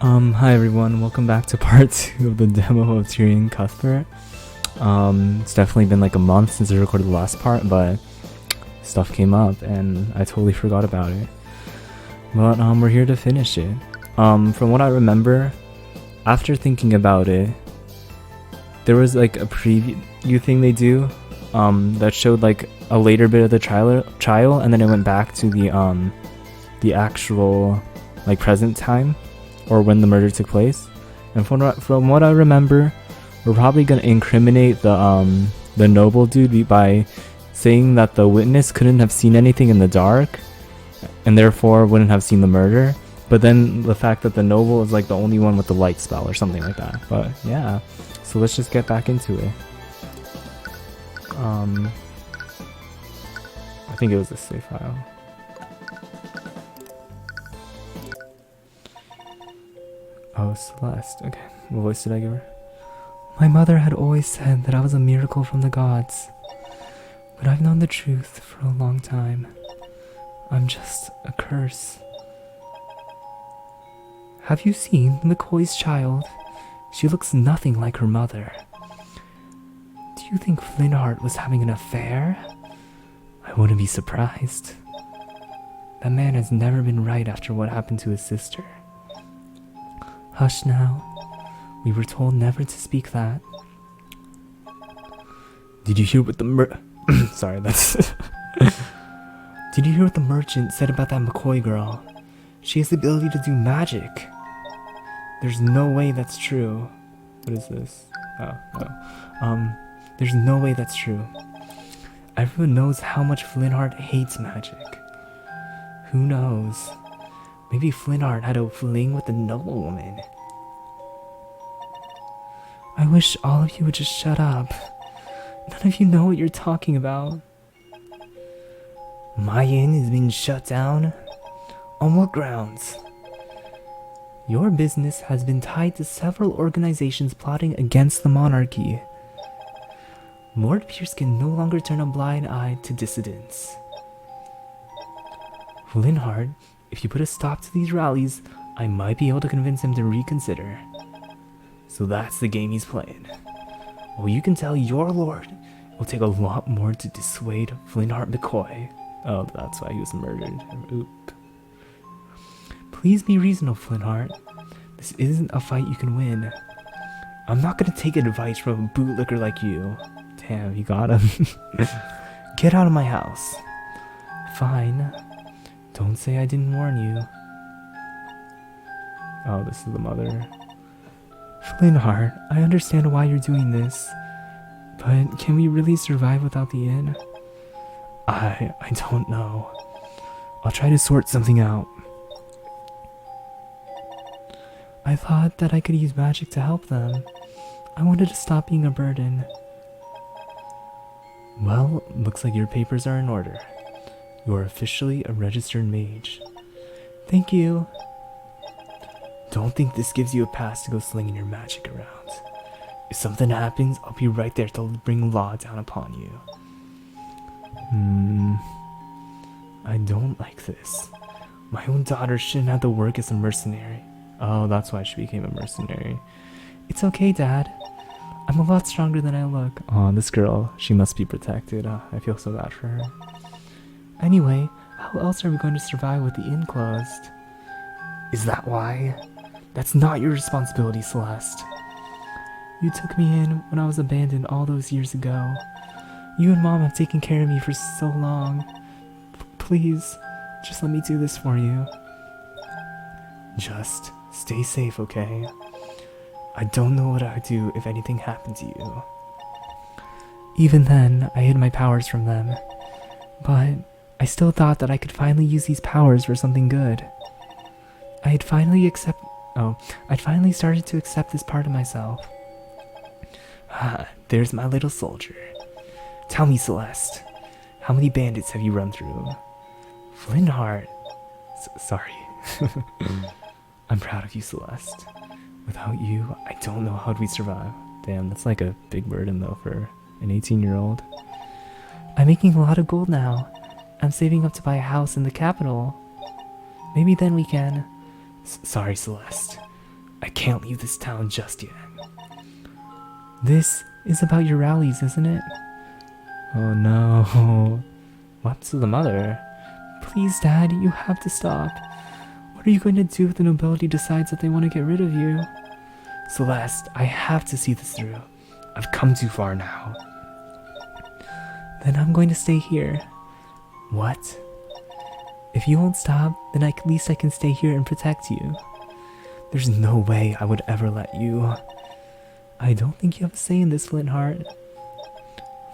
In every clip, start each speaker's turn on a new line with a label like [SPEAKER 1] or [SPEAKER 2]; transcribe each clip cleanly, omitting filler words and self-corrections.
[SPEAKER 1] Hi everyone, welcome back to part 2 of the demo of Tyrion Cuthbert. It's definitely been like a month since I recorded the last part, but stuff came up and I totally forgot about it. But we're here to finish it. From what I remember, after thinking about it, there was like a preview thing they do that showed like a later bit of the trial, and then it went back to the actual like present time, or when the murder took place. And from what I remember, we're probably gonna incriminate the noble dude by saying that the witness couldn't have seen anything in the dark and therefore wouldn't have seen the murder. But then the fact that the noble is like the only one with the light spell or something like that. But yeah, so let's just get back into it. I think it was a save file. Oh, Celeste. Okay, what voice did I give her? My mother had always said that I was a miracle from the gods, but I've known the truth for a long time. I'm just a curse. Have you seen McCoy's child? She looks nothing like her mother. Do you think Flintheart was having an affair? I wouldn't be surprised. That man has never been right after what happened to his sister. Hush now. We were told never to speak that. Did you hear what the Sorry, that's... Did you hear what the merchant said about that McCoy girl? She has the ability to do magic. There's no way that's true. What is this? Oh, no. There's no way that's true. Everyone knows how much Flintheart hates magic. Who knows? Maybe Flintheart had a fling with the noblewoman. I wish all of you would just shut up. None of you know what you're talking about. My inn is being shut down? On what grounds? Your business has been tied to several organizations plotting against the monarchy. Lord Pierce can no longer turn a blind eye to dissidents. Flintheart, if you put a stop to these rallies, I might be able to convince him to reconsider. So that's the game he's playing. Well, you can tell your lord it will take a lot more to dissuade Flintheart McCoy. Oh, that's why he was murdered. Oop. Please be reasonable, Flintheart. This isn't a fight you can win. I'm not gonna take advice from a bootlicker like you. Damn, you got him. Get out of my house. Fine. Don't say I didn't warn you. Oh, this is the mother. Flintheart, I understand why you're doing this, but can we really survive without the inn? I don't know. I'll try to sort something out. I thought that I could use magic to help them. I wanted to stop being a burden. Well, looks like your papers are in order. You are officially a registered mage. Thank you. Don't think this gives you a pass to go slinging your magic around. If something happens, I'll be right there to bring law down upon you. I don't like this. My own daughter shouldn't have to work as a mercenary. Oh, that's why she became a mercenary. It's okay, Dad. I'm a lot stronger than I look. Oh, this girl, she must be protected. I feel so bad for her. Anyway, how else are we going to survive with the inn closed? Is that why? That's not your responsibility, Celeste. You took me in when I was abandoned all those years ago. You and Mom have taken care of me for so long. Please, just let me do this for you. Just stay safe, okay? I don't know what I'd do if anything happened to you. Even then, I hid my powers from them. But I still thought that I could finally use these powers for something good. I'd finally started to accept this part of myself. Ah, there's my little soldier. Tell me, Celeste, how many bandits have you run through? Flintheart. Sorry. I'm proud of you, Celeste. Without you, I don't know how'd we survive. Damn, that's like a big burden though for an 18-year-old. I'm making a lot of gold now. I'm saving up to buy a house in the capital. Maybe then we can... Sorry, Celeste. I can't leave this town just yet. This is about your rallies, isn't it? Oh no. What's to the mother? Please, Dad, you have to stop. What are you going to do if the nobility decides that they want to get rid of you? Celeste, I have to see this through. I've come too far now. Then I'm going to stay here. What? If you won't stop, then at least I can stay here and protect you. There's no way I would ever let you. I don't think you have a say in this, Flintheart.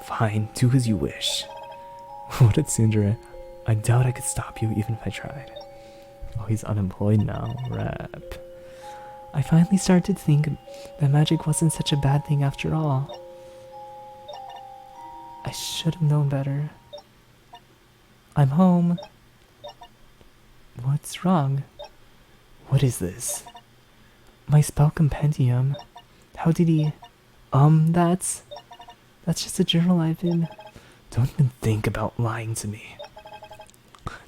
[SPEAKER 1] Fine, do as you wish. What a tsundere. I doubt I could stop you even if I tried. Oh, he's unemployed now. Rep. I finally started to think that magic wasn't such a bad thing after all. I should have known better. I'm home. What's wrong? What is this? My spell compendium. How did he... That's just a journal I've been... Don't even think about lying to me.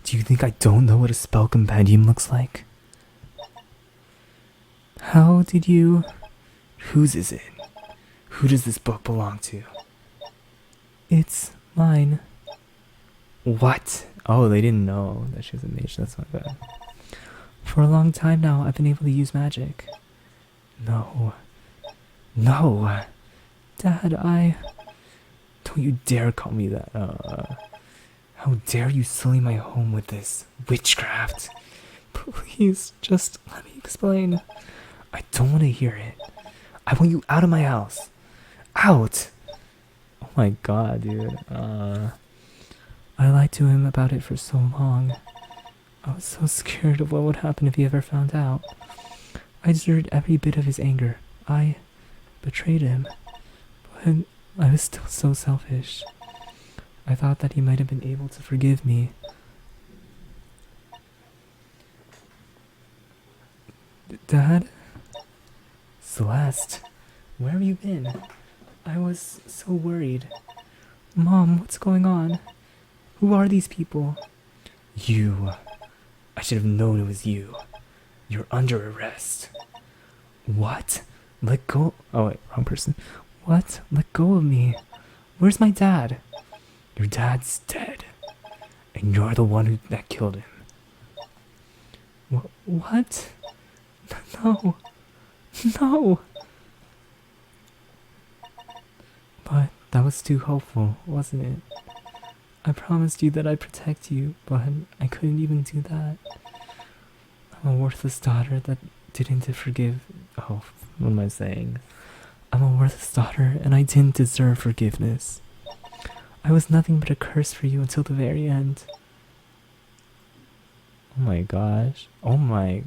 [SPEAKER 1] Do you think I don't know what a spell compendium looks like? How did you... Whose is it? Who does this book belong to? It's mine. What? Oh, they didn't know that she was a mage. That's not bad. For a long time now, I've been able to use magic. No. No! Dad, Don't you dare call me that. How dare you sully my home with this witchcraft? Please, just let me explain. I don't want to hear it. I want you out of my house. Out! Oh my god, dude. I lied to him about it for so long. I was so scared of what would happen if he ever found out. I deserved every bit of his anger. I betrayed him. But I was still so selfish. I thought that he might have been able to forgive me. Dad? Celeste, where have you been? I was so worried. Mom, what's going on? Who are these people? You. I should have known it was you. You're under arrest. What? Let go. Oh wait, wrong person. What? Let go of me. Where's my dad? Your dad's dead. And you're the one that killed him. What? No. No. But that was too hopeful, wasn't it? I promised you that I'd protect you, but I couldn't even do that. I'm a worthless daughter that didn't forgive... Oh, what am I saying? I'm a worthless daughter and I didn't deserve forgiveness. I was nothing but a curse for you until the very end. Oh my gosh. Oh my...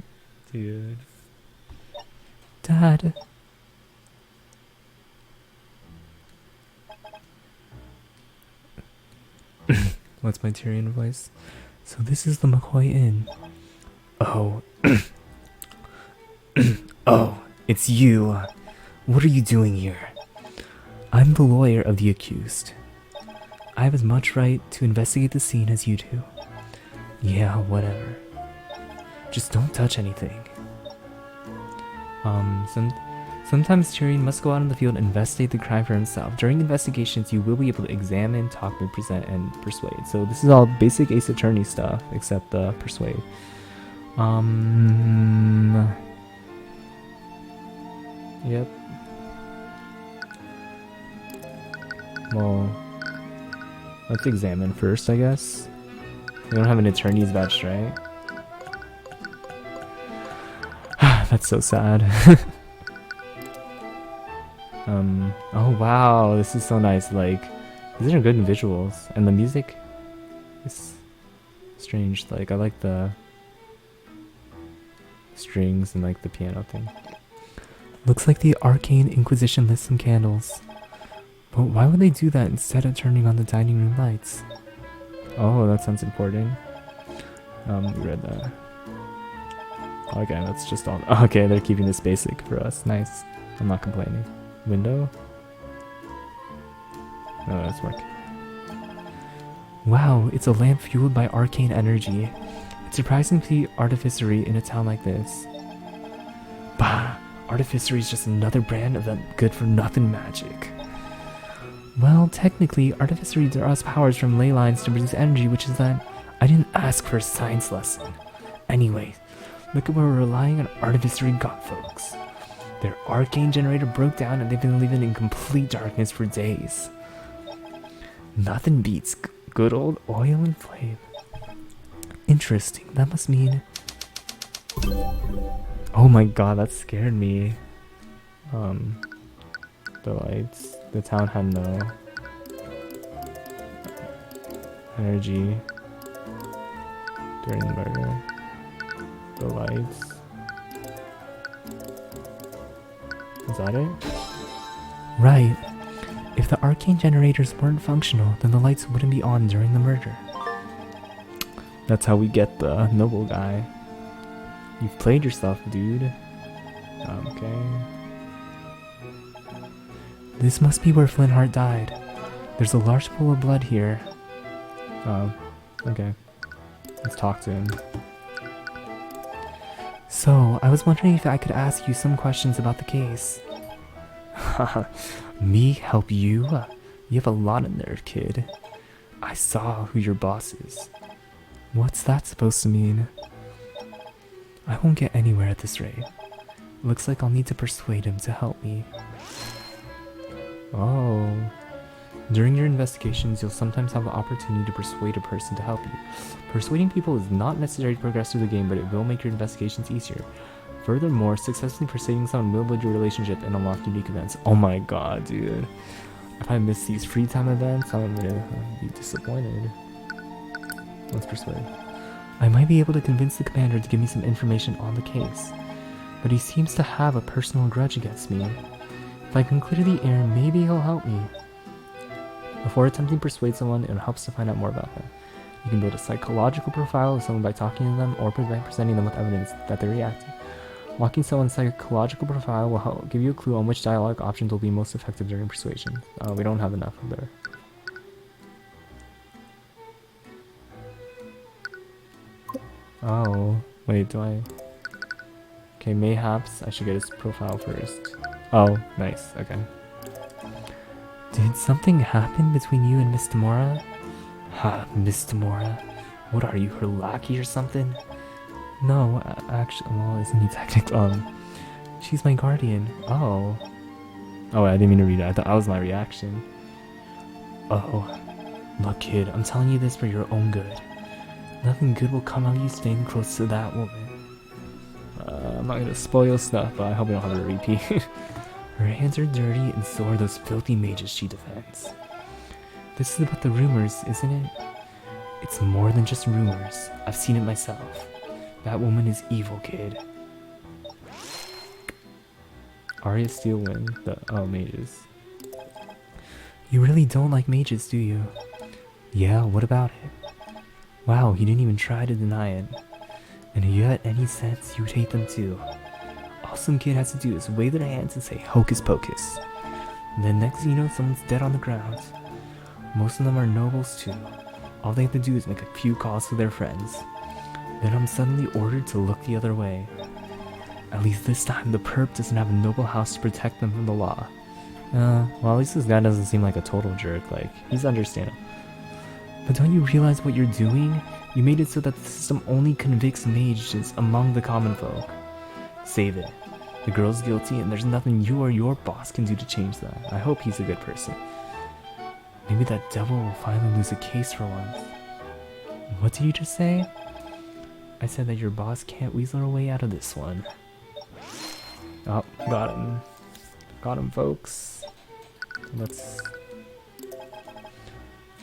[SPEAKER 1] Dude. Dad. What's my Tyrion voice? So this is the McCoy Inn. Oh. Oh, it's you. What are you doing here? I'm the lawyer of the accused. I have as much right to investigate the scene as you do. Yeah, whatever. Just don't touch anything. Sometimes Tyrion must go out in the field and investigate the crime for himself. During investigations, you will be able to examine, talk, and present, and persuade. So this is all basic Ace Attorney stuff, except persuade. Yep. Well, let's examine first, I guess. We don't have an attorney's badge, right? That's so sad. Oh wow, this is so nice. Like, these are good visuals, and the music is strange. Like, I like the strings and like the piano thing. Looks like the Arcane Inquisition lit some candles. But why would they do that instead of turning on the dining room lights? Oh, that sounds important. We read that. Okay, that's just all. Okay, they're keeping this basic for us. Nice. I'm not complaining. Window? No, that's working. Wow, it's a lamp fueled by arcane energy. It's surprising to see artificery in a town like this. Bah! Artificery is just another brand of that good-for-nothing magic. Well, technically, Artificery draws powers from ley lines to produce energy, which is that I didn't ask for a science lesson. Anyway, look at where we're relying on Artificery got, folks. Their Arcane generator broke down and they've been living in complete darkness for days. Nothing beats good old oil and flame. Interesting, that must mean... Oh my god, that scared me. The lights. The town had no energy during the murder. The lights. Is that it? Right. If the arcane generators weren't functional, then the lights wouldn't be on during the murder. That's how we get the noble guy. You've played yourself, dude. Okay. This must be where Flintheart died. There's a large pool of blood here. Oh, okay. Let's talk to him. So, I was wondering if I could ask you some questions about the case. Haha, me help you? You have a lot of nerve, kid. I saw who your boss is. What's that supposed to mean? I won't get anywhere at this rate. Looks like I'll need to persuade him to help me. Oh. During your investigations, you'll sometimes have the opportunity to persuade a person to help you. Persuading people is not necessary to progress through the game, but it will make your investigations easier. Furthermore, successfully persuading someone will build your relationship and unlock unique events. Oh my god, dude. If I miss these free time events, I'm gonna be disappointed. Let's persuade. I might be able to convince the commander to give me some information on the case, but he seems to have a personal grudge against me. If I can clear the air, maybe he'll help me. Before attempting to persuade someone, it helps to find out more about them. You can build a psychological profile of someone by talking to them or by presenting them with evidence that they reacted. Walking someone's psychological profile will help give you a clue on which dialogue options will be most effective during persuasion. We don't have enough of there. Oh, wait, do I... Okay, mayhaps I should get his profile first. Oh, nice, okay. Did something happen between you and Miss Tamora? Ha, Miss Tamora. What are you, her lackey or something? No, actually, well, isn't he technical? She's my guardian. Oh. Oh, I didn't mean to read it. I thought that was my reaction. Oh. Look, kid, I'm telling you this for your own good. Nothing good will come of you staying close to that woman. I'm not gonna spoil stuff, but I hope we don't have a repeat. Her hands are dirty, and so are those filthy mages she defends. This is about the rumors, isn't it? It's more than just rumors. I've seen it myself. That woman is evil, kid. Arya Steelwind, the mages. You really don't like mages, do you? Yeah, what about it? Wow, he didn't even try to deny it. And if you had any sense, you would hate them too. All some kid has to do is wave their hands and say hocus pocus. And then next thing you know, someone's dead on the ground. Most of them are nobles too. All they have to do is make a few calls to their friends. Then I'm suddenly ordered to look the other way. At least this time the perp doesn't have a noble house to protect them from the law. Well, at least this guy doesn't seem like a total jerk, like, he's understandable. But don't you realize what you're doing? You made it so that the system only convicts mages among the common folk. Save it. The girl's guilty and there's nothing you or your boss can do to change that. I hope he's a good person. Maybe that devil will finally lose a case for once. What did you just say? I said that your boss can't weasel her way out of this one. Oh, got him. Got him, folks. Let's...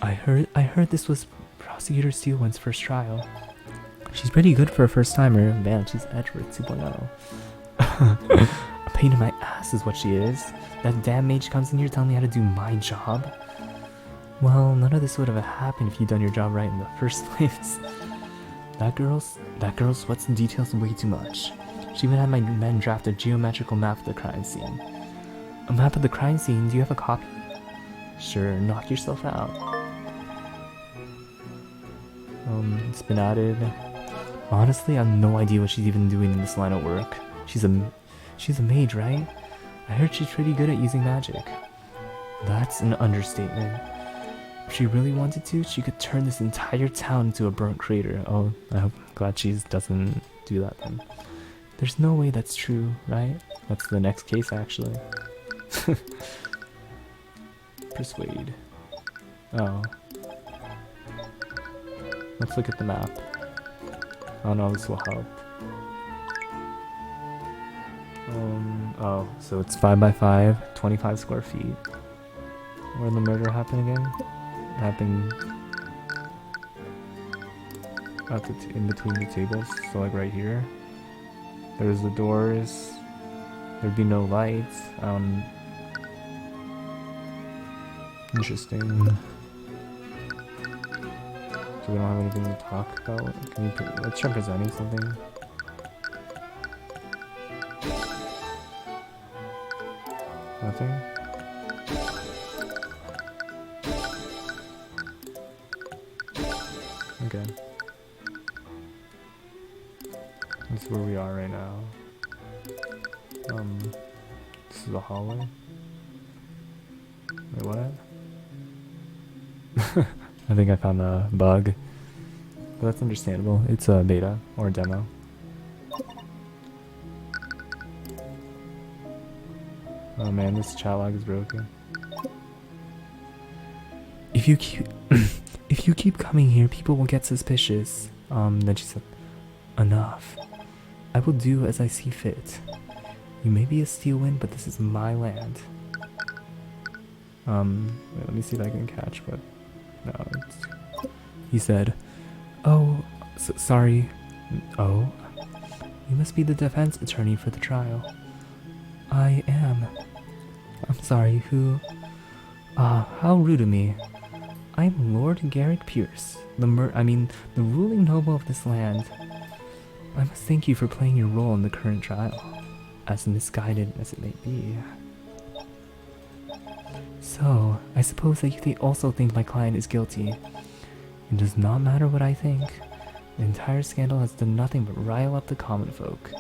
[SPEAKER 1] I heard this was Prosecutor Steelwind's first trial. She's pretty good for a first-timer. Man, she's Edward 2.0. A pain in my ass is what she is. That damn mage comes in here telling me how to do my job. Well, none of this would have happened if you'd done your job right in the first place. That girl sweats the details way too much. She even had my men draft a geometrical map of the crime scene. A map of the crime scene? Do you have a copy? Sure, knock yourself out. It's been added. Honestly, I have no idea what she's even doing in this line of work. She's She's a mage, right? I heard she's pretty good at using magic. That's an understatement. If she really wanted to, she could turn this entire town into a burnt crater. Oh, I'm glad she doesn't do that then. There's no way that's true, right? That's the next case, actually. Persuade. Oh. Let's look at the map. Oh no, this will help. Oh, so it's 5x5, 25 square feet. Where did the murder happen again? It happened in between the tables, so like right here. There's the doors. There'd be no lights. Interesting. So we don't have anything to talk about. Can you let's try presenting something. Nothing? Okay. That's where we are right now. This is the hallway. Wait, what? I think I found a bug. But that's understandable. It's a beta or a demo. Oh man, this chat log is broken. If you keep coming here, people will get suspicious. Then she said, enough. I will do as I see fit. You may be a steel wind, but this is my land. Wait, let me see if I can catch what. No, he said, oh, sorry. Oh, you must be the defense attorney for the trial. I am. I'm sorry, who? How rude of me. I'm Lord Garrett Pierce, the ruling noble of this land. I must thank you for playing your role in the current trial, as misguided as it may be. So, I suppose that you also think my client is guilty. It does not matter what I think. The entire scandal has done nothing but rile up the common folk.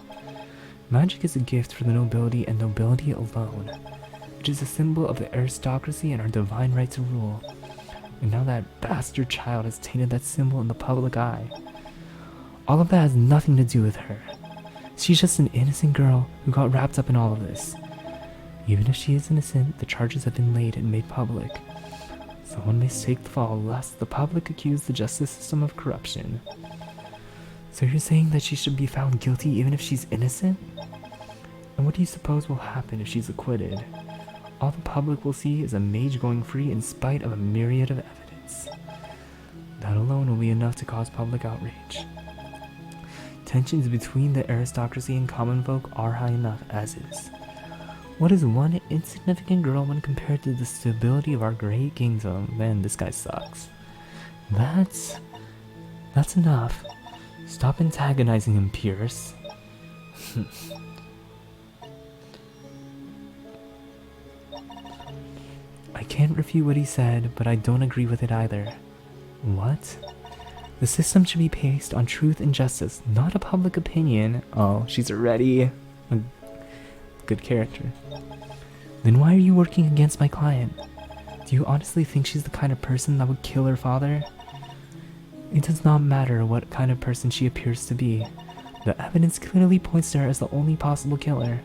[SPEAKER 1] Magic is a gift for the nobility and nobility alone. It is a symbol of the aristocracy and our divine right to rule. And now that bastard child has tainted that symbol in the public eye. All of that has nothing to do with her. She's just an innocent girl who got wrapped up in all of this. Even if she is innocent, the charges have been laid and made public. Someone may take the fall lest the public accuse the justice system of corruption. So you're saying that she should be found guilty even if she's innocent? And what do you suppose will happen if she's acquitted? All the public will see is a mage going free in spite of a myriad of evidence. That alone will be enough to cause public outrage. Tensions between the aristocracy and common folk are high enough as is. What is one insignificant girl when compared to the stability of our great kingdom? Man, this guy sucks. That's enough. Stop antagonizing him, Pierce. I can't refute what he said, but I don't agree with it either. What? The system should be based on truth and justice, not a public opinion. Oh, she's already a good character. Then why are you working against my client? Do you honestly think she's the kind of person that would kill her father? It does not matter what kind of person she appears to be. The evidence clearly points to her as the only possible killer.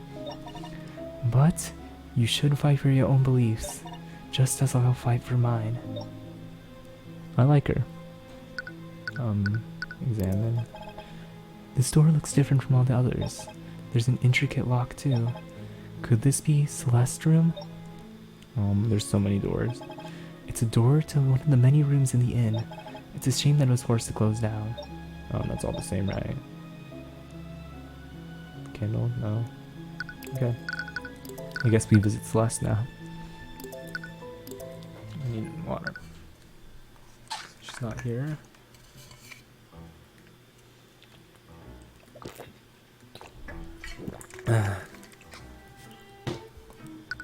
[SPEAKER 1] But you should fight for your own beliefs, just as I'll fight for mine. I like her. Examine. This door looks different from all the others. There's an intricate lock too. Could this be Celeste's room? There's so many doors. It's a door to one of the many rooms in the inn. It's a shame that it was forced to close down. That's all the same, right? Candle? No. Okay. I guess we visit Celeste now. I need water. She's not here.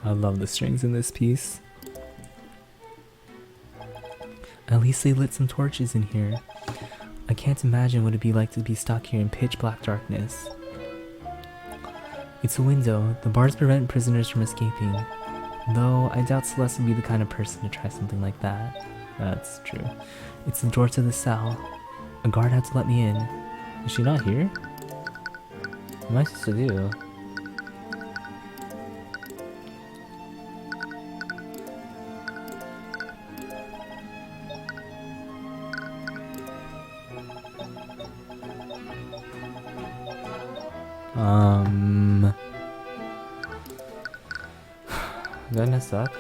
[SPEAKER 1] I love the strings in this piece. At least they lit some torches in here. I can't imagine what it'd be like to be stuck here in pitch black darkness. It's a window. The bars prevent prisoners from escaping. Though I doubt Celeste would be the kind of person to try something like that. That's true. It's the door to the cell. A guard had to let me in. Is she not here? What am I supposed to do? Did I mess up?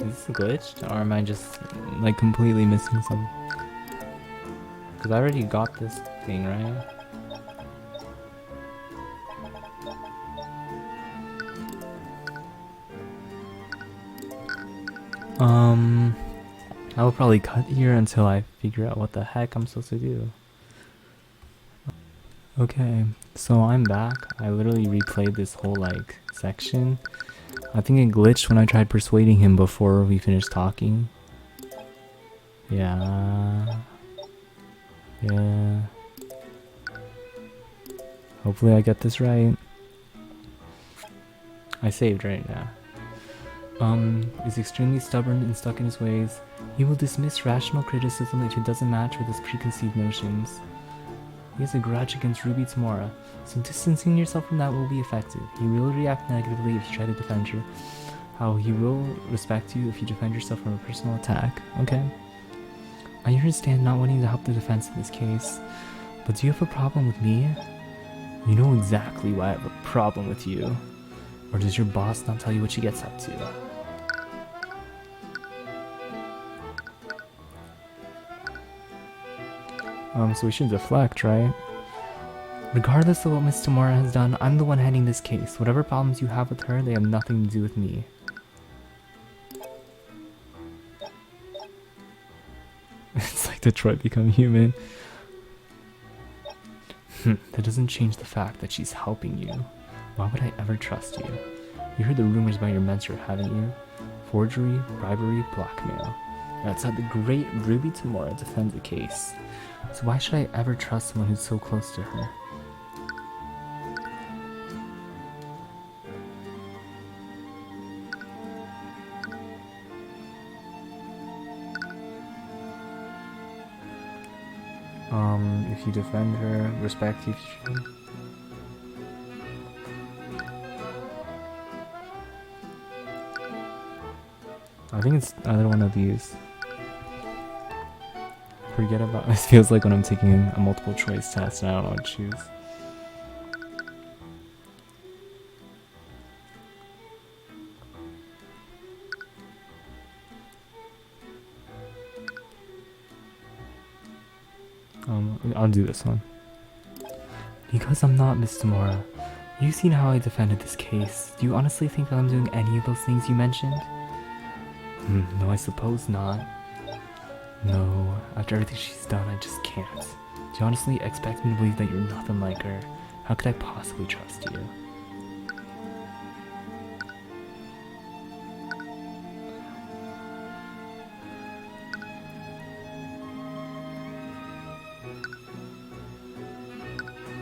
[SPEAKER 1] Is this glitched, or am I just like completely missing some? Because I already got this thing, right? I will probably cut here until I figure out what the heck I'm supposed to do. Okay, so I'm back. I literally replayed this whole like section. I think it glitched when I tried persuading him before we finished talking. Yeah. Hopefully I get this right. I saved right now. Is extremely stubborn and stuck in his ways. He will dismiss rational criticism if it doesn't match with his preconceived notions. He has a grudge against Ruby Tamora, so distancing yourself from that will be effective. He will react negatively if you try to defend her. How he will respect you if you defend yourself from a personal attack. Okay. I understand not wanting to help the defense in this case, but do you have a problem with me? You know exactly why I have a problem with you. Or does your boss not tell you what she gets up to? So we should deflect, right? Regardless of what Miss Tamora has done, I'm the one heading this case. Whatever problems you have with her, they have nothing to do with me. It's like Detroit Become Human. That doesn't change the fact that she's helping you. Why would I ever trust you? You heard the rumors about your mentor, haven't you? Forgery, bribery, blackmail. That's how the great Ruby Tamora defends the case. So why should I ever trust someone who's so close to her? If you defend her, respect you. I think it's either one of these. Forget about it. Feels like when I'm taking a multiple choice test and I don't know what to choose. I'll do this one. Because I'm not Miss Tamora. You've seen how I defended this case. Do you honestly think that I'm doing any of those things you mentioned? No, I suppose not. No, after everything she's done, I just can't. Do you honestly expect me to believe that you're nothing like her? How could I possibly trust you?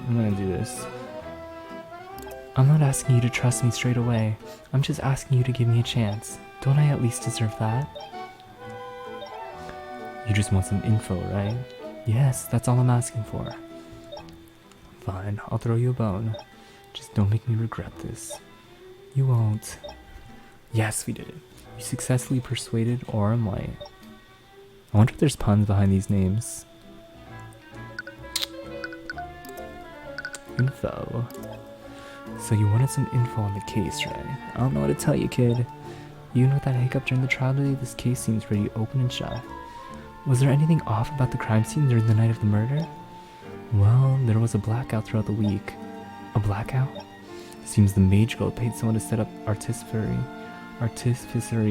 [SPEAKER 1] I'm gonna do this. I'm not asking you to trust me straight away. I'm just asking you to give me a chance. Don't I at least deserve that? You just want some info, right? Yes, that's all I'm asking for. Fine, I'll throw you a bone. Just don't make me regret this. You won't. Yes, we did it. You successfully persuaded Aurum Light. I wonder if there's puns behind these names. Info. So you wanted some info on the case, right? I don't know what to tell you, kid. Even with that hiccup during the trial today, this case seems pretty open and shut. Was there anything off about the crime scene during the night of the murder? Well, there was a blackout throughout the week. A blackout? Seems the mage girl paid someone to set up artificery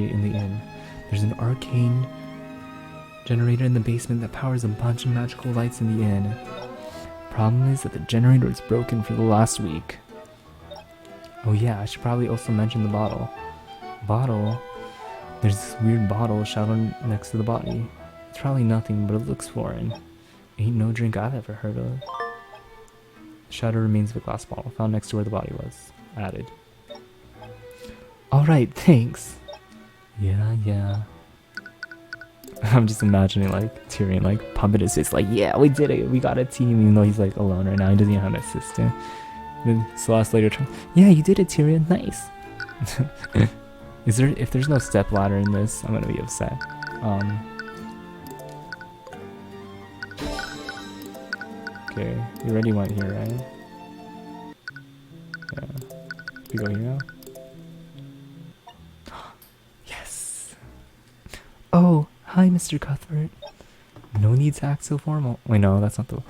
[SPEAKER 1] in the inn. There's an arcane generator in the basement that powers a bunch of magical lights in the inn. Problem is that the generator is broken for the last week. Oh yeah, I should probably also mention the bottle. Bottle? There's this weird bottle shadowed next to the body. It's probably nothing, but it looks foreign. Ain't no drink I've ever heard of. The shattered remains of a glass bottle found next to where the body was. Added. Alright, thanks. Yeah. I'm just imagining like Tyrion like pumping his fist like, yeah, we did it, we got a team, even though he's like alone right now, he doesn't even have an assistant. Then Celeste later yeah, you did it, Tyrion, nice. If there's no step ladder in this, I'm gonna be upset. Okay, you already went here, right? Yeah. We go here now? Yes! Oh, hi, Mr. Cuthbert. No need to act so formal. Wait, no, that's not the...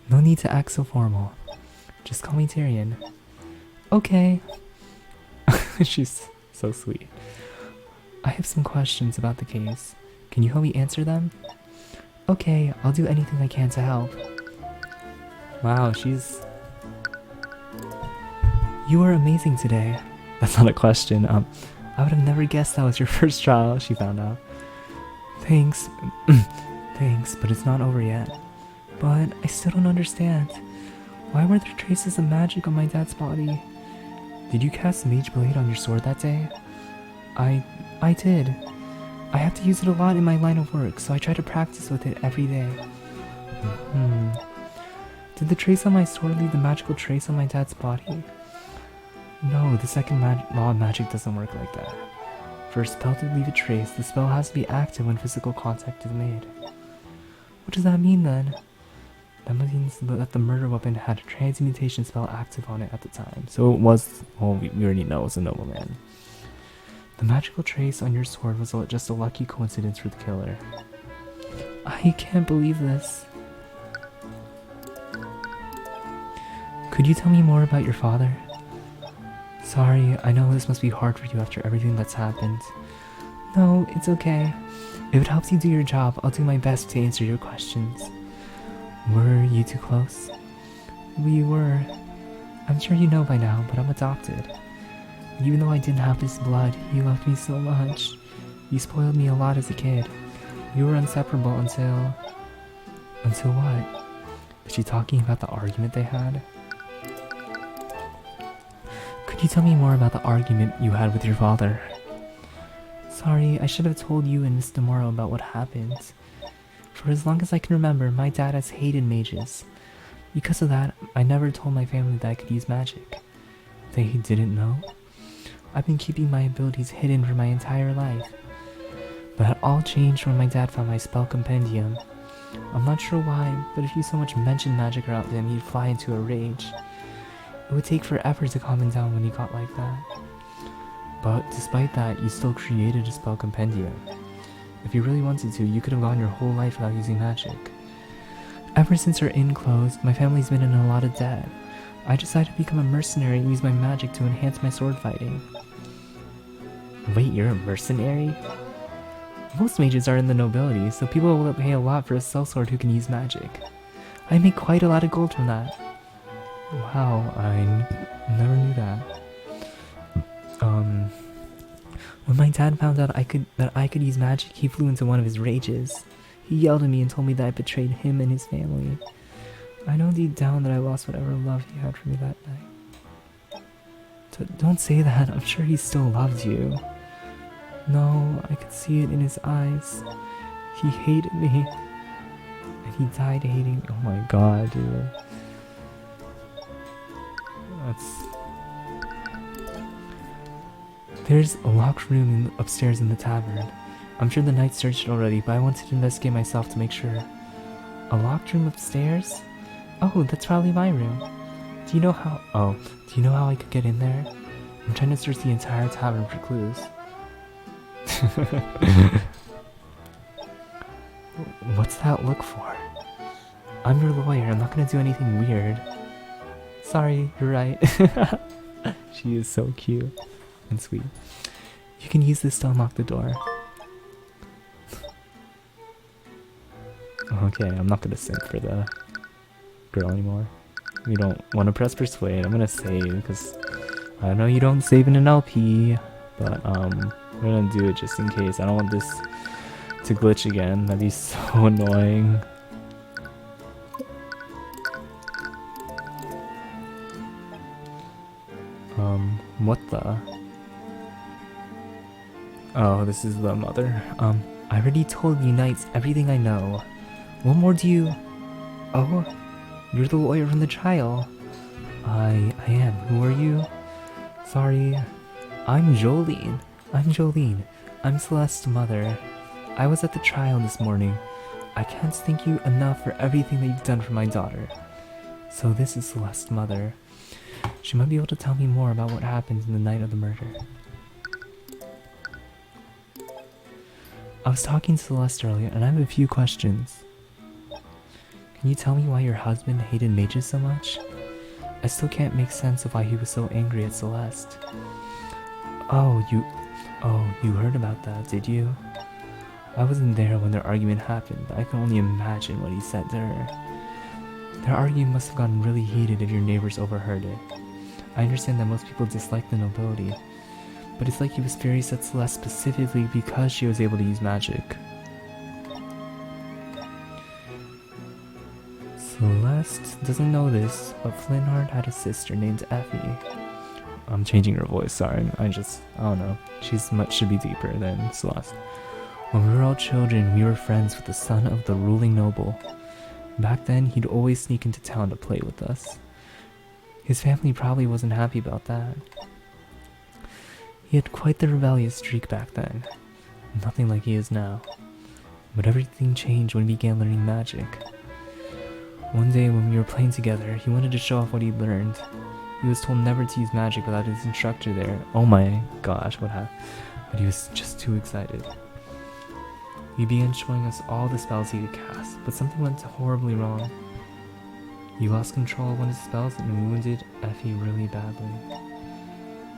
[SPEAKER 1] No need to act so formal. Just call me Tyrion. Okay. She's so sweet. I have some questions about the case. Can you help me answer them? Okay, I'll do anything I can to help. Wow, she's... You are amazing today. That's not a question. I would have never guessed that was your first trial, she found out. Thanks. Thanks, but it's not over yet. But I still don't understand. Why were there traces of magic on my dad's body? Did you cast Mage Blade on your sword that day? I did. I have to use it a lot in my line of work, so I try to practice with it every day. Did the trace on my sword leave the magical trace on my dad's body? No, the second law of magic doesn't work like that. For a spell to leave a trace, the spell has to be active when physical contact is made. What does that mean then? That means that the murder weapon had a transmutation spell active on it at the time. So it was, well, we already know it was a nobleman. The magical trace on your sword was just a lucky coincidence for the killer. I can't believe this. Could you tell me more about your father? Sorry, I know this must be hard for you after everything that's happened. No, it's okay. If it helps you do your job, I'll do my best to answer your questions. Were you two close? We were. I'm sure you know by now, but I'm adopted. Even though I didn't have his blood, he loved me so much. He spoiled me a lot as a kid. We were inseparable until... Until what? Is she talking about the argument they had? Could you tell me more about the argument you had with your father? Sorry, I should have told you and Miss Demoro about what happened. For as long as I can remember, my dad has hated mages. Because of that, I never told my family that I could use magic. They didn't know? I've been keeping my abilities hidden for my entire life. But it all changed when my dad found my spell compendium. I'm not sure why, but if you so much mentioned magic around him, he'd fly into a rage. It would take forever to calm him down when he got like that. But despite that, you still created a spell compendium. If you really wanted to, you could have gone your whole life without using magic. Ever since our inn closed, my family's been in a lot of debt. I decided to become a mercenary and use my magic to enhance my sword fighting. Wait, you're a mercenary? Most mages are in the nobility, so people will pay a lot for a sellsword who can use magic. I make quite a lot of gold from that. Wow, I never knew that. When my dad found out that I could use magic, he flew into one of his rages. He yelled at me and told me that I betrayed him and his family. I know deep down that I lost whatever love he had for me that night. Don't say that, I'm sure he still loved you. No, I could see it in his eyes. He hated me. And he died hating me. Oh my god, dude. There's a locked room upstairs in the tavern. I'm sure the knight searched it already, but I wanted to investigate myself to make sure. A locked room upstairs? Oh, that's probably my room. Do you know how I could get in there? I'm trying to search the entire tavern for clues. What's that look for? I'm your lawyer, I'm not gonna do anything weird. Sorry, you're right. She is so cute and sweet. You can use this to unlock the door. Okay, I'm not gonna simp for the girl anymore. You don't want to press persuade. I'm gonna save because I know you don't save in an LP, but I'm gonna do it just in case. I don't want this to glitch again. That'd be so annoying. What the? Oh, this is the mother. I already told you knights everything I know. What more do you... Oh, you're the lawyer from the trial. I am. Who are you? Sorry. I'm Jolene. I'm Celeste's mother. I was at the trial this morning. I can't thank you enough for everything that you've done for my daughter. So this is Celeste's mother. She might be able to tell me more about what happened in the night of the murder. I was talking to Celeste earlier and I have a few questions. Can you tell me why your husband hated mages so much? I still can't make sense of why he was so angry at Celeste. Oh, you heard about that, did you? I wasn't there when their argument happened, but I can only imagine what he said to her. Their argument must have gotten really heated if your neighbors overheard it. I understand that most people dislike the nobility, but it's like he was furious at Celeste specifically because she was able to use magic. Celeste doesn't know this, but Flintheart had a sister named Effie. I'm changing her voice, sorry. I don't know. She's should be deeper than Celeste. When we were all children, we were friends with the son of the ruling noble. Back then, he'd always sneak into town to play with us. His family probably wasn't happy about that. He had quite the rebellious streak back then. Nothing like he is now. But everything changed when he began learning magic. One day when we were playing together, he wanted to show off what he'd learned. He was told never to use magic without his instructor there. Oh my gosh, what happened? But he was just too excited. He began showing us all the spells he could cast, but something went horribly wrong. He lost control of one of his spells and wounded Effie really badly.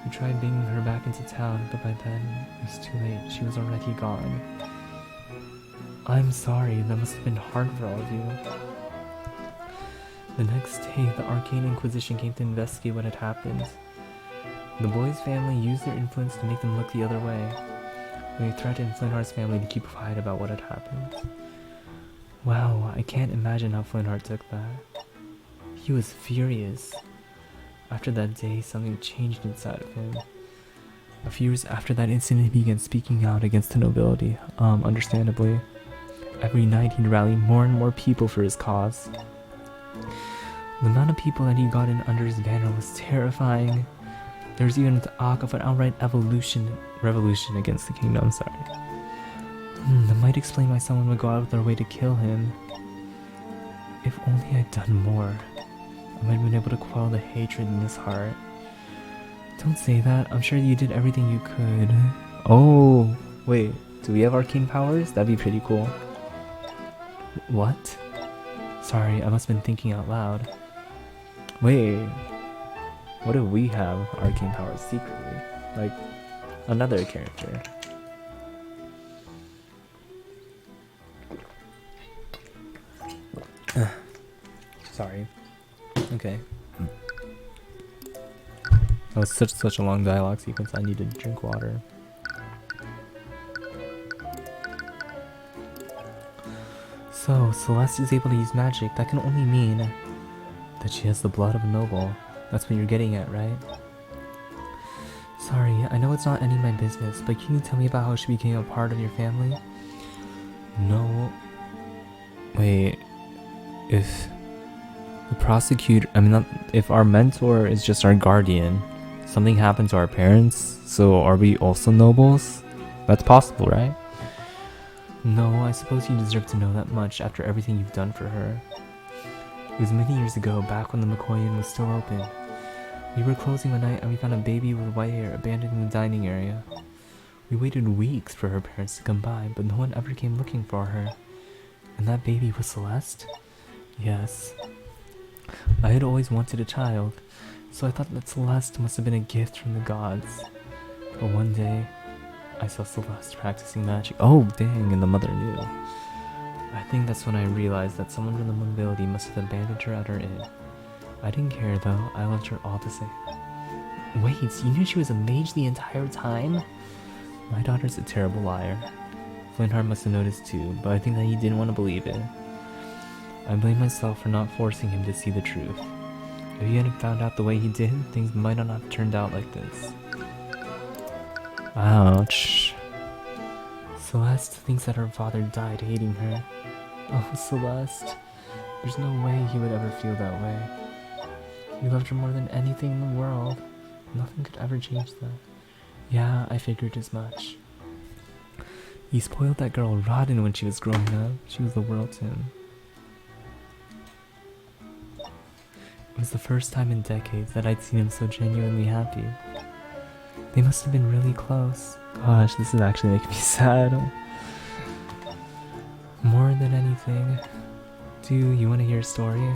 [SPEAKER 1] We tried bringing her back into town, but by then, it was too late. She was already gone. I'm sorry, that must have been hard for all of you. The next day, the Arcane Inquisition came to investigate what had happened. The boy's family used their influence to make them look the other way. They threatened Flintheart's family to keep quiet about what had happened. Wow, I can't imagine how Flintheart took that. He was furious. After that day, something changed inside of him. A few years after that incident, he began speaking out against the nobility, understandably. Every night, he'd rally more and more people for his cause. The amount of people that he got in under his banner was terrifying. There was even talk of an outright revolution against the kingdom, That might explain why someone would go out of their way to kill him. If only I'd done more, I might have been able to quell the hatred in his heart. Don't say that, I'm sure you did everything you could. Oh, wait, do we have arcane powers? That'd be pretty cool. What? Sorry, I must have been thinking out loud. Wait, what if we have arcane powers secretly? Like, another character. Sorry. Okay. That was such a long dialogue sequence, I needed to drink water. So, Celeste is able to use magic. That can only mean that she has the blood of a noble. That's what you're getting at, right? Sorry, I know it's not any of my business, but can you tell me about how she became a part of your family? No. Wait. If the prosecutor, if our mentor is just our guardian, something happened to our parents, so are we also nobles? That's possible, right? No, I suppose you deserve to know that much after everything you've done for her. It was many years ago, back when the McCoy Inn was still open. We were closing one night and we found a baby with white hair abandoned in the dining area. We waited weeks for her parents to come by, but no one ever came looking for her. And that baby was Celeste? Yes. I had always wanted a child, so I thought that Celeste must have been a gift from the gods. But one day, I saw Celeste practicing magic. Oh, dang, and the mother knew. I think that's when I realized that someone from the mobility must have abandoned her at her inn. I didn't care though, I loved her all the same. Wait, you knew she was a mage the entire time? My daughter's a terrible liar. Flintheart must have noticed too, but I think that he didn't want to believe it. I blame myself for not forcing him to see the truth. If he hadn't found out the way he did, things might not have turned out like this. Ouch. Celeste thinks that her father died hating her. Oh, Celeste. There's no way he would ever feel that way. He loved her more than anything in the world. Nothing could ever change that. Yeah, I figured as much. He spoiled that girl rotten when she was growing up. She was the world to him. It was the first time in decades that I'd seen him so genuinely happy. They must have been really close. Gosh, this is actually making me sad. More than anything. Do you want to hear a story?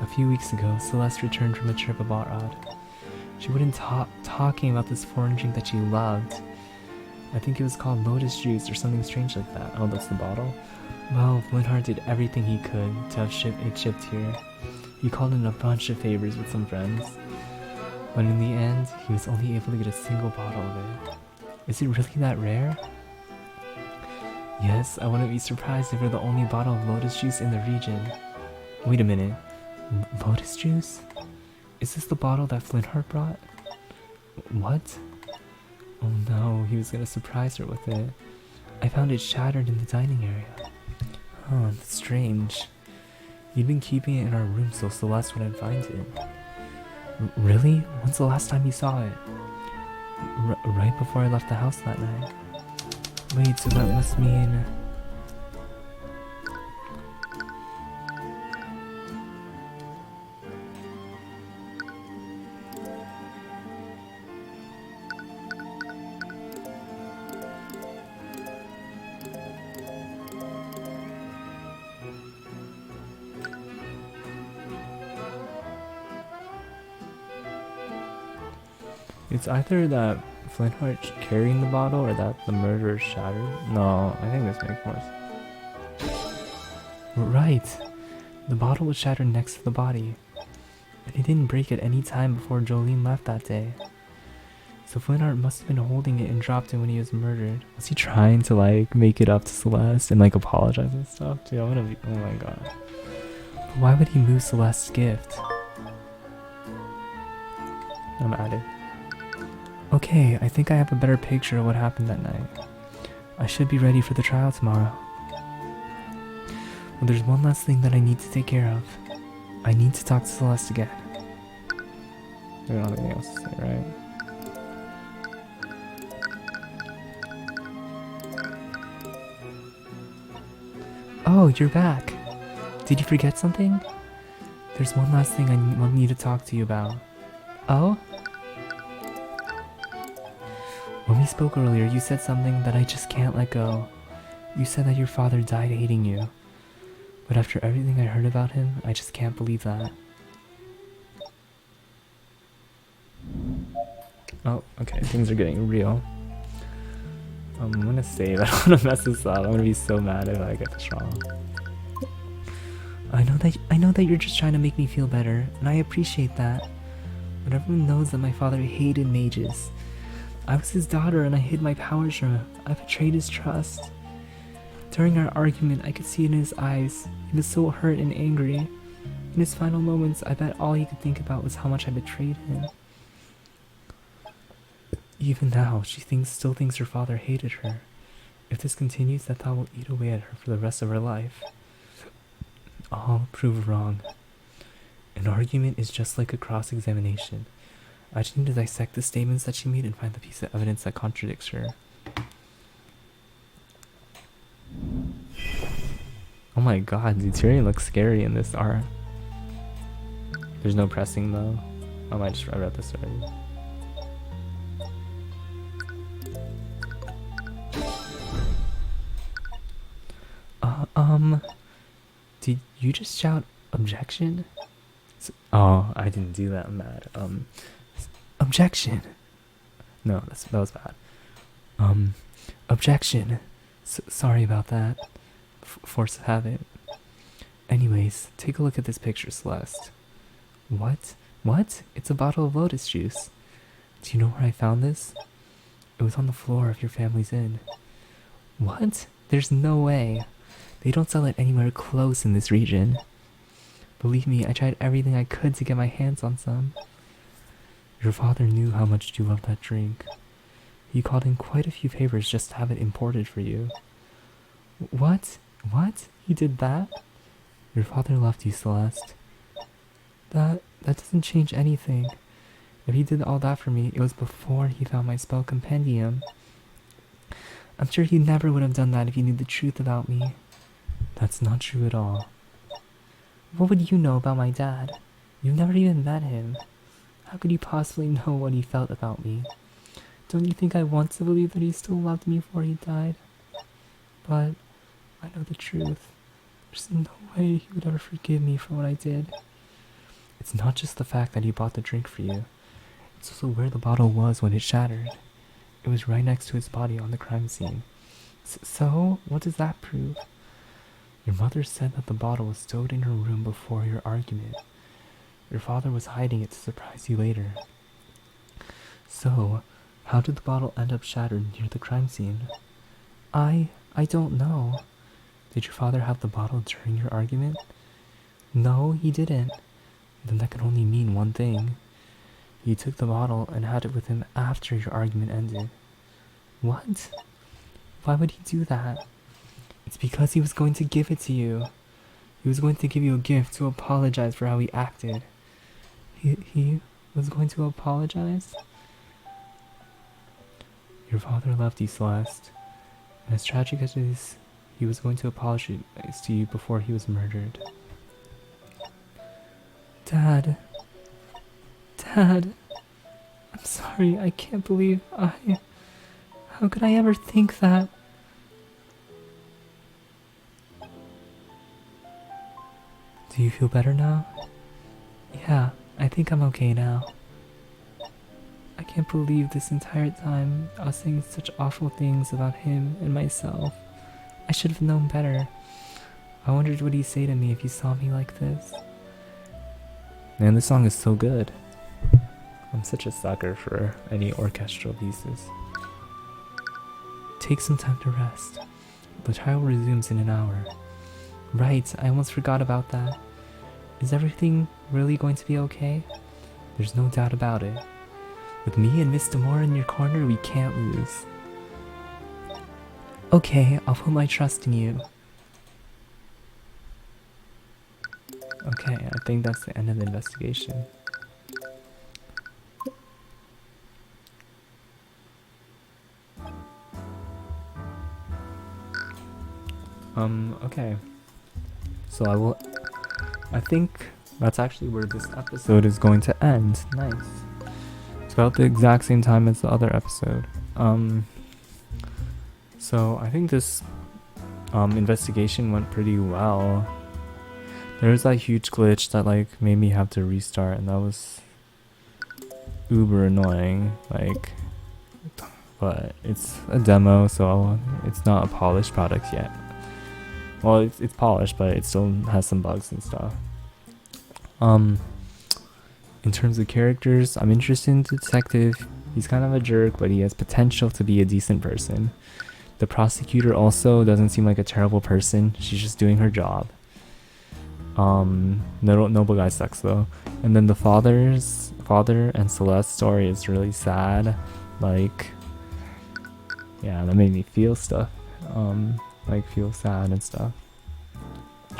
[SPEAKER 1] A few weeks ago, Celeste returned from a trip abroad. She wouldn't talking about this foreign drink that she loved. I think it was called lotus juice or something strange like that. Oh, that's the bottle? Well, Flintheart did everything he could to have it shipped here. He called in a bunch of favors with some friends. But in the end, he was only able to get a single bottle of it. Is it really that rare? Yes, I wouldn't be surprised if we're the only bottle of lotus juice in the region. Wait a minute. Lotus juice? Is this the bottle that Flintheart brought? What? Oh no, he was gonna surprise her with it. I found it shattered in the dining area. Oh, that's strange. He'd been keeping it in our room so Celeste wouldn't find it. Really? When's the last time you saw it? Right before I left the house that night. Wait, so that must mean... It's either that Flintheart's carrying the bottle or that the murderer shattered. No, I think this makes more sense. Right! The bottle was shattered next to the body. And it didn't break at any time before Jolene left that day. So Flintheart must have been holding it and dropped it when he was murdered. Was he trying to like make it up to Celeste and like apologize and stuff? Dude, I wanna be, oh my god. But why would he lose Celeste's gift? I'm at it. Okay, I think I have a better picture of what happened that night. I should be ready for the trial tomorrow. Well, there's one last thing that I need to take care of. I need to talk to Celeste again. I don't have anything else to say, right? Oh, you're back. Did you forget something? There's one last thing I want to talk to you about. Oh? When we spoke earlier, you said something that I just can't let go. You said that your father died hating you. But after everything I heard about him, I just can't believe that. Oh, okay, things are getting real. I'm gonna save. I don't wanna mess this up. I'm gonna be so mad if I get this wrong. I know that you're just trying to make me feel better, and I appreciate that. But everyone knows that my father hated mages. I was his daughter and I hid my powers from him. I betrayed his trust. During our argument, I could see it in his eyes. He was so hurt and angry. In his final moments, I bet all he could think about was how much I betrayed him. Even now, she still thinks her father hated her. If this continues, that thought will eat away at her for the rest of her life. All proved wrong. An argument is just like a cross-examination. I just need to dissect the statements that she made and find the piece of evidence that contradicts her. Oh my god, dude, Tyrion looks scary in this art. There's no pressing though. I read this already. Did you just shout objection? Oh, I didn't do that, I'm mad. Objection. No, that was bad. Objection. Sorry about that. force of habit. Anyways, take a look at this picture, Celeste. What? What? It's a bottle of lotus juice. Do you know where I found this? It was on the floor of your family's inn. What? There's no way. They don't sell it anywhere close in this region. Believe me, I tried everything I could to get my hands on some. Your father knew how much you loved that drink. He called in quite a few favors just to have it imported for you. What? What? He did that? Your father loved you, Celeste. That doesn't change anything. If he did all that for me, it was before he found my spell compendium. I'm sure he never would have done that if he knew the truth about me. That's not true at all. What would you know about my dad? You've never even met him. How could you possibly know what he felt about me? Don't you think I want to believe that he still loved me before he died? But I know the truth. There's no way he would ever forgive me for what I did. It's not just the fact that he bought the drink for you. It's also where the bottle was when it shattered. It was right next to his body on the crime scene. So, what does that prove? Your mother said that the bottle was stowed in her room before your argument. Your father was hiding it to surprise you later. So, how did the bottle end up shattered near the crime scene? I don't know. Did your father have the bottle during your argument? No, he didn't. Then that can only mean one thing. He took the bottle and had it with him after your argument ended. What? Why would he do that? It's because he was going to give it to you. He was going to give you a gift to apologize for how he acted. He was going to apologize? Your father loved you, Celeste. And as tragic as it is, he was going to apologize to you before he was murdered. Dad. Dad. I'm sorry, I can't believe How could I ever think that? Do you feel better now? Yeah, I think I'm okay now. I can't believe this entire time I was saying such awful things about him and myself. I should have known better. I wondered what he'd say to me if he saw me like this. Man, this song is so good. I'm such a sucker for any orchestral pieces. Take some time to rest. The trial resumes in an hour. Right, I almost forgot about that. Is everything really going to be okay? There's no doubt about it. With me and Miss Demore in your corner, we can't lose. Okay, I'll put my trust in you. Okay, I think that's the end of the investigation. Okay. So I think that's actually where this episode is going to end. Nice. It's about the exact same time as the other episode. So I think this investigation went pretty well. There was that huge glitch that like made me have to restart, and that was uber annoying. Like, but it's a demo, so it's not a polished product yet. Well, it's polished, but it still has some bugs and stuff. In terms of characters, I'm interested in the detective. He's kind of a jerk, but he has potential to be a decent person. The prosecutor also doesn't seem like a terrible person. She's just doing her job. Noble guy sucks though. And then the father and Celeste story is really sad. Like, yeah, that made me feel stuff. Like feel sad and stuff.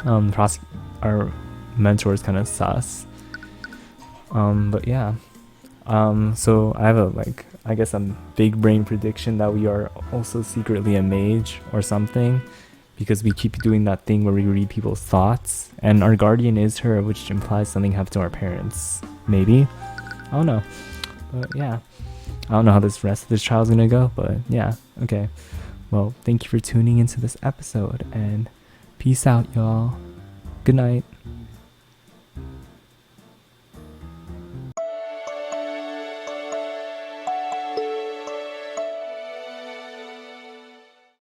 [SPEAKER 1] Our mentor is kind of sus. But yeah. So I have a big brain prediction that we are also secretly a mage or something, because we keep doing that thing where we read people's thoughts, and our guardian is her, which implies something happened to our parents. Maybe? I don't know. But yeah. I don't know how this rest of this trial is gonna go, but yeah. Okay. Well, thank you for tuning into this episode, and peace out, y'all. Good night.